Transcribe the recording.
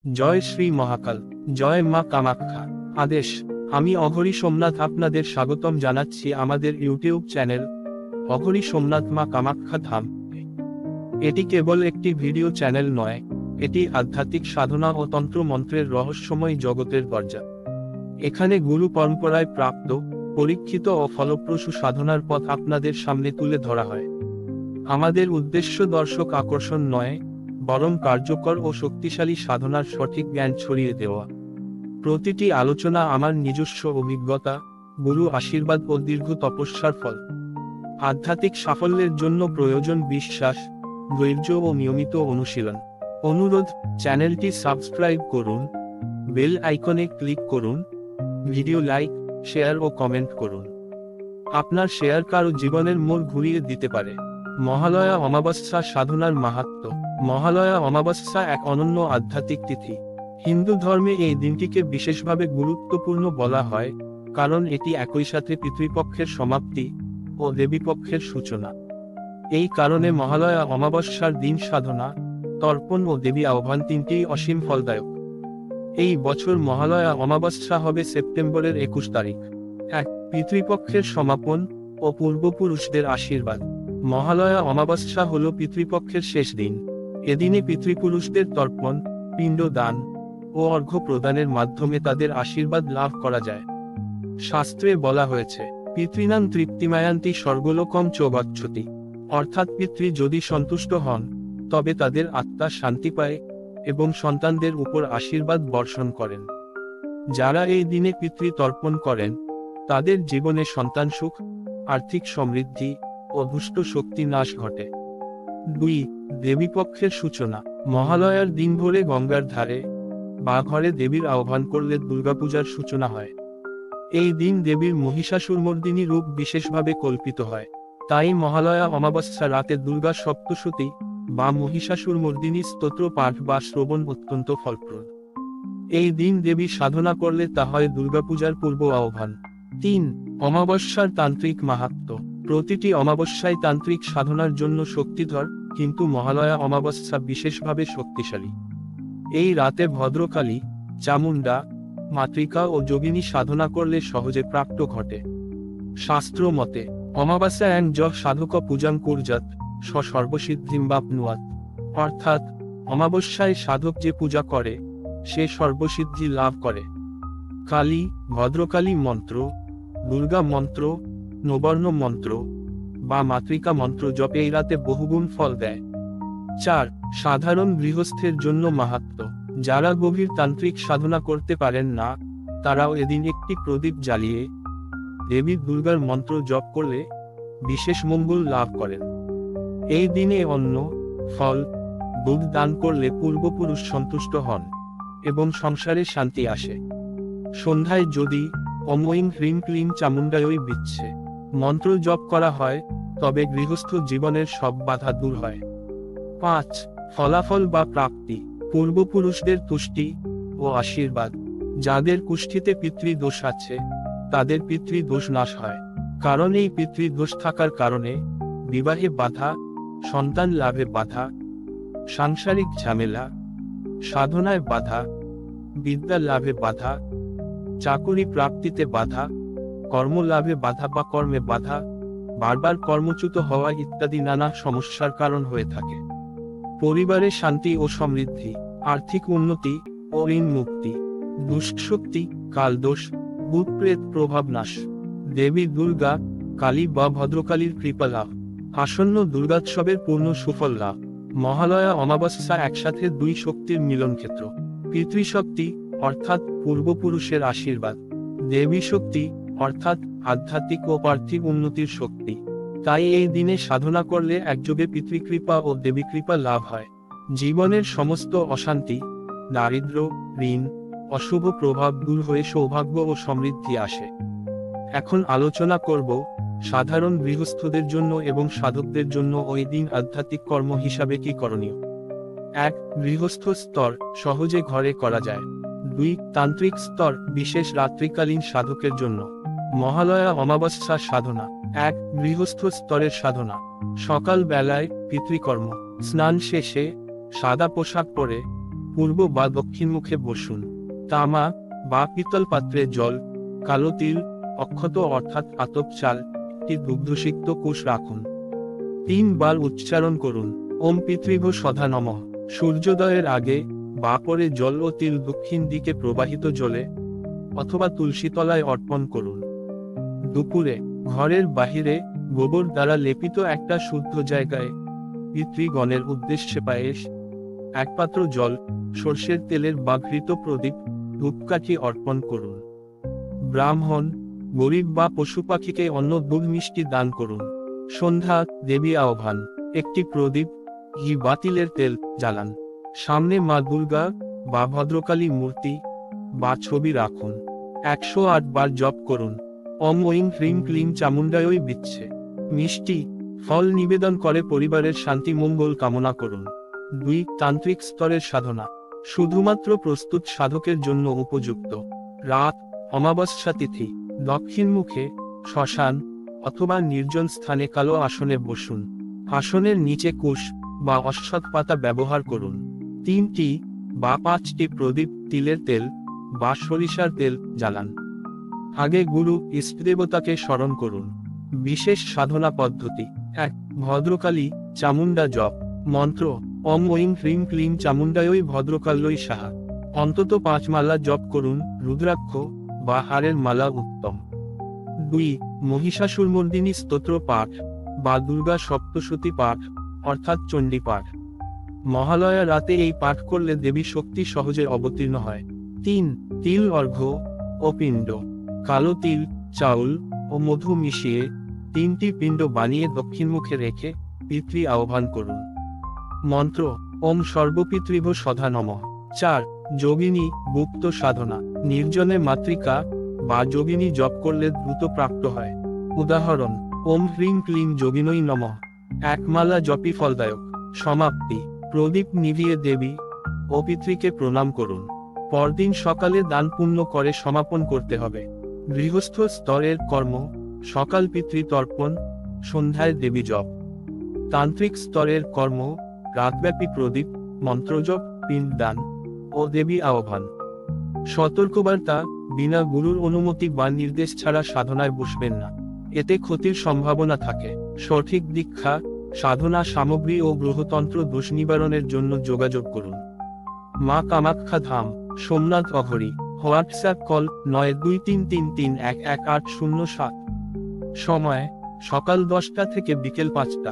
জয় শ্রী মহাকাল, জয় মা কামাখ্যা। আদেশ, আমি অঘরী সোমনাথ আপনাদের স্বাগতম জানাচ্ছি আমাদের ইউটিউব চ্যানেল অঘরী সোমনাথ মা কামাখ্যা ধাম। এটি কেবল একটি ভিডিও চ্যানেল নয়, এটি আধ্যাত্মিক সাধনা ও তন্ত্র মন্ত্রের রহস্যময় জগতের দরজা। এখানে গুরু পরম্পরায় প্রাপ্ত, পরীক্ষিত ও ফলপ্রসূ সাধনার পথ আপনাদের সামনে তুলে ধরা হয়। আমাদের উদ্দেশ্য দর্শক আকর্ষণ নয়, বরং কার্যকর ও শক্তিশালী সাধনার সঠিক জ্ঞান ছড়িয়ে দেওয়া। প্রতিটি আলোচনা আমার নিজস্ব অভিজ্ঞতা, গুরু আশীর্বাদ ও দীর্ঘ তপস্যার ফল। আধ্যাত্মিক সাফল্যের জন্য প্রয়োজন বিশ্বাস, ধৈর্য ও নিয়মিত অনুশীলন। অনুরোধ, চ্যানেলটি সাবস্ক্রাইব করুন, বেল আইকনে ক্লিক করুন, ভিডিও লাইক, শেয়ার ও কমেন্ট করুন। আপনার শেয়ার কারো জীবনের মোড় ঘুরিয়ে দিতে পারে। মহালয়া অমাবস্যা সাধনার মাহাত্ম্য। মহালয়া অমাবস্যা এক অনন্য আধ্যাত্মিক তিথি। হিন্দু ধর্মে এই দিনটিকে বিশেষভাবে গুরুত্বপূর্ণ বলা হয়, কারণ এটি একই সাথে পিতৃপক্ষের সমাপ্তি ও দেবীপক্ষের সূচনা। এই কারণে মহালয়া অমাবস্যার দিন সাধনা, তর্পণ ও দেবী আহ্বান তিনটিই অসীম ফলদায়ক। এই বছর মহালয়া অমাবস্যা হবে সেপ্টেম্বরের 21 তারিখ। এক, পিতৃপক্ষের সমাপন ও পূর্বপুরুষদের আশীর্বাদ। মহালয়া অমাবস্যা হল পিতৃপক্ষের শেষ দিন। এদিনে পিতৃপুরুষদের তর্পণ, পিণ্ড দান ও অর্ঘ্য প্রদানের মাধ্যমে তাদের আশীর্বাদ লাভ করা যায়। শাস্ত্রে বলা হয়েছে, পিতৃনাং তৃপ্তিমায়ান্তি স্বর্গলোকম চ গচ্ছতি, অর্থাৎ পিতৃ যদি সন্তুষ্ট হন, তবে তাদের আত্মা শান্তি পায় এবং সন্তানদের উপর আশীর্বাদ বর্ষণ করেন। যারা এই দিনে পিতৃ তর্পণ করেন, তাদের জীবনে সন্তান সুখ, আর্থিক সমৃদ্ধি ও দুষ্ট শক্তি নাশ ঘটে। 2, দেবীপক্ষের সূচনা। মহালয়ার দিন ভোরে গঙ্গার ধারে বা ঘরে দেবীর আহ্বান করলে দুর্গাপূজার সূচনা হয়। এই দিন দেবীর মহিষাসুরমর্দিনী রূপ বিশেষভাবে কল্পিত হয়। তাই মহালয়া অমাবস্যা রাতে দুর্গা সপ্তশতী বা মহিষাসুরমর্দিনী স্তোত্র পাঠ বা শ্রবণ অত্যন্ত ফলপ্রদ। এই দিন দেবী সাধনা করলে তা হয় দুর্গাপূজার পূর্ব আহ্বান। 3, অমাবস্যার তান্ত্রিক মাহাত্ম্য। প্রতিটি অমাবস্যায় তান্ত্রিক সাধনার জন্য শক্তিধর, কিন্তু মহালয়া অমাবস্যা বিশেষভাবে শক্তিশালী। এই রাতে ভদ্রকালী, চামুণ্ডা, মাতৃকা ও যোগিনী সাধনা করলে সহজে প্রাপ্ত ঘটে। শাস্ত্র মতে, অমাবস্যায়াং যঃ সাধক পূজাং কুর্যাৎ স সর্বসিদ্ধিম বাপ্নুয়াৎ, অর্থাৎ অমাবস্যায় সাধক যে পূজা করে, সে সর্বসিদ্ধি লাভ করে। কালী, ভদ্রকালী মন্ত্র, দুর্গা মন্ত্র, নবর্ণ মন্ত্র বা মাতৃকা মন্ত্র জপ এই রাতে বহুগুণ ফল দেয়। 4, সাধারণ গৃহস্থের জন্য মাহাত্ম্য। যারা গভীর তান্ত্রিক সাধনা করতে পারেন না, তারাও এদিন একটি প্রদীপ জ্বালিয়ে দেবী দুর্গার মন্ত্র জপ করলে বিশেষ মঙ্গল লাভ করেন। এই দিনে অন্ন, ফল, দুধ দান করলে পূর্বপুরুষ সন্তুষ্ট হন এবং সংসারে শান্তি আসে। সন্ধ্যায় যদি ওম ঐং হ্রিং ক্লিং চামুণ্ডায় বিচ্ছে মন্ত্র জপ করা হয়, তবে গৃহস্থ জীবনের সব বাধা দূর হয়। 5, ফলাফল বা প্রাপ্তি। পূর্বপুরুষদের তুষ্টি ও আশীর্বাদ। যাদের কুষ্ঠিতে পিতৃদোষ আছে, তাদের পিতৃদোষ নাশ হয়। কারণ এই পিতৃদোষ থাকার কারণে বিবাহে বাধা, সন্তান লাভে বাধা, সাংসারিক ঝামেলা, সাধনায় বাধা, বিদ্যা লাভে বাধা, চাকুরি প্রাপ্তিতে বাধা, কর্মলাভে বাধা বা কর্মে বাধা, বারবার কর্মচ্যুত হওয়া ইত্যাদি নানা সমস্যার কারণ হয়ে থাকে। পরিবারে শান্তি ও সমৃদ্ধি, আর্থিক উন্নতি ও ঋণ মুক্তি, দুষ্টশক্তি, কালদোষ, ভূতপ্রেত প্রভাব নাশ, দেবী দুর্গা, কালী বা ভদ্রকালীর কৃপা লাভ, আসন্ন দুর্গোৎসবের পূর্ণ সুফল লাভ। মহালয়া অমাবস্যা একসাথে দুই শক্তির মিলনক্ষেত্র। পিতৃশক্তি অর্থাৎ পূর্বপুরুষের আশীর্বাদ, দেবী শক্তি অর্থাৎ আধ্যাত্মিক ও পার্থিব উন্নতির শক্তি। তাই এই দিনে সাধনা করলে একযোগে পিতৃকৃপা ও দেবী কৃপা লাভ হয়। জীবনের সমস্ত অশান্তি, দারিদ্র্য, ঋণ, অশুভ প্রভাব দূর হয়ে সৌভাগ্য ও সমৃদ্ধি আসে। এখন আলোচনা করব সাধারণ গৃহস্থদের জন্য এবং সাধকদের জন্য ওই দিন আধ্যাত্মিক কর্ম হিসাবে কি করণীয়। 1, গৃহস্থ স্তর, সহজে ঘরে করা যায়। 2, তান্ত্রিক স্তর, বিশেষ রাত্রিকালীন সাধকের জন্য। মহালয়া অমাবস্যা সাধনা। 1, গৃহস্থ স্তরের সাধনা। সকাল বেলায় পিতৃকর্ম, স্নান শেষে সাদা পোশাক পরে পূর্ব বা দক্ষিণ মুখে বসুন। তামা বা পিতল পাত্রে জল, কালো তিল, অক্ষত অর্থাৎ আতপ চাল, একটি দুগ্ধসিক্ত কোষ রাখুন। 3 বার উচ্চারণ করুন, ওম পিতৃভ্যো সদা নমঃ। সূর্যোদয়ের আগে বা পরে জল ও তিল দক্ষিণ দিকে প্রবাহিত জলে অথবা তুলসীতলায় অর্পণ করুন। দুপুরে ঘরের বাহিরে গোবর দ্বারা লেপিত একটা শুদ্ধ জায়গায় পিতৃগণের উদ্দেশ্যে পায়েস, 1 পাত্র জল, সর্ষের তেলের বা ঘৃত প্রদীপ, ধূপকাঠি অর্পণ করুন। ব্রাহ্মণ, গরিব বা পশু পাখিকে অন্ন দুধ মিষ্টি দান করুন। সন্ধ্যা দেবী আহ্বান, একটি প্রদীপ, ঘি বা তিলের তেল জ্বালান। সামনে মা দুর্গা বা ভদ্রকালী মূর্তি বা ছবি রাখুন। 108 বার জপ করুন, ওম ঐং হ্রিং ক্লিং চামুণ্ডায় বিচ্ছে। মিষ্টি ফল নিবেদন করে পরিবারের শান্তি মঙ্গল কামনা করুন। 2 তান্ত্রিক স্তরের সাধনা শুধুমাত্র প্রস্তুত সাধকের জন্য উপযুক্ত। রাত অমাবস্যা তিথি, দক্ষিণ মুখে শ্মশান অথবা নির্জন স্থানে কালো আসনে বসুন। আসনের নিচে কুশ বা অশ্বত্থ পাতা ব্যবহার করুন। 3টি বা 5টি প্রদীপ তিলের তেল বা সরিষার তেল জ্বালান। আগে গুরু ইষ্টদেবতাকে স্মরণ করুন। বিশেষ সাধনা পদ্ধতি 1 ভদ্রকালী চামুণ্ডা জপ মন্ত্র, ওম ঐং হ্রিং ক্লিং চামুণ্ডায় ভদ্রকাল্যই সাহা। অন্তত 5 মালা জপ করুন। রুদ্রাক্ষ বা হারের মালা উত্তম। 2 মহিষাসুরমর্দিনী স্তোত্র পাঠ বা দুর্গা সপ্তশতী পাঠ অর্থাৎ চণ্ডী পাঠ। মহালয়া রাতে এই পাঠ করলে দেবী শক্তি সহজে অবতীর্ণ হয়। 3 তিল অর্ঘ্য ও পিণ্ড, কালো তিল, চাউল ও মধু মিশিয়ে 3টি পিণ্ড বানিয়ে দক্ষিণমুখে রেখে পিতৃ আহ্বান করুন। মন্ত্র, ওম সর্বপিতৃভ্যো সদা নমঃ। 4 যোগিনী গুপ্ত সাধনা, নির্জনে মাতৃকা বা যোগিনী জপ করলে দ্রুত প্রাপ্ত হয়। উদাহরণ, ওম হ্রিং ক্লিং যোগিনৈ নমঃ। 1 মালা জপই ফলদায়ক। সমাপ্তি, প্রদীপ নিভিয়ে দেবী ও পিতৃকে প্রণাম করুন। পরদিন সকালে দান পুণ্য করে সমাপন করতে হবে। গৃহস্থ স্তরের কর্ম, সকাল পিতৃতর্পণ, সন্ধ্যায় দেবী জপ। তান্ত্রিক স্তরের কর্ম, রাতব্যাপী প্রদীপ, মন্ত্রজপ, পিণ্ডদান ও দেবী আহ্বান। সতর্কবার্তা, বিনা গুরুর অনুমতি বা নির্দেশ ছাড়া সাধনায় বসবেন না, এতে ক্ষতির সম্ভাবনা থাকে। সঠিক দীক্ষা, সাধনা সামগ্রী ও গ্রহতন্ত্র দোষ নিবারণের জন্য যোগাযোগ করুন। মা কামাখ্যা ধাম, সোমনাথ অঘরি। WhatsApp call 9233311807। সময় সকাল 10টা থেকে বিকেল 5টা।